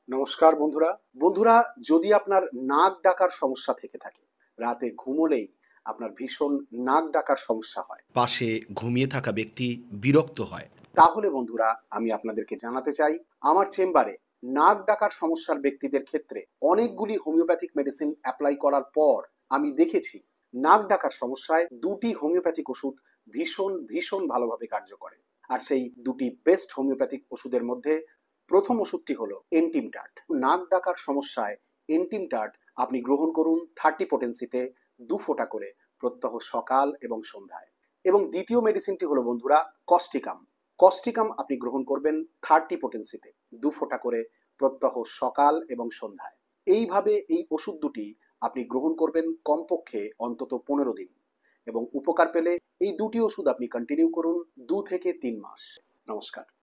নমস্কার বন্ধুরা। বন্ধুরা, যদি আপনার নাক ডাকার সমস্যা থেকে থাকে, রাতে ঘুমোলেই আপনার ভীষণ নাক ডাকার সমস্যা হয়, পাশে ঘুমিয়ে থাকা ব্যক্তি বিরক্ত হয়। তাহলে বন্ধুরা আমি আপনাদেরকে জানাতে চাই, আমার চেম্বারে নাক ডাকার সমস্যার ব্যক্তিদের ক্ষেত্রে অনেকগুলি হোমিওপ্যাথিক মেডিসিন অ্যাপ্লাই করার পর আমি দেখেছি নাক ডাকার সমস্যায় দুটি হোমিওপ্যাথিক ওষুধ ভীষণ ভীষণ ভালোভাবে কার্য করে। আর সেই দুটি বেস্ট হোমিওপ্যাথিক ওষুধের মধ্যে প্রথম ওষুধটি হলো এন্টিমটাট। নাক ডাকার সমস্যায় এন্টিমটাট আপনি গ্রহণ করুন 30 পোটেন্সিতে 2 ফোঁটা করে প্রত্যহ সকাল এবং সন্ধ্যায়। এবং দ্বিতীয় মেডিসিনটি হলো বন্ধুরা কস্টিকাম। কস্টিকাম আপনি গ্রহণ করবেন 30 পোটেন্সিতে 2 ফোঁটা করে প্রত্যহ সকাল এবং সন্ধ্যায়। এইভাবে এই ওষুধ দুটি আপনি গ্রহণ করবেন কমপক্ষে অন্তত 15 দিন, এবং উপকার পেলে এই দুটি ওষুধ আপনি কন্টিনিউ করুন 2 থেকে 3 মাস। নমস্কার।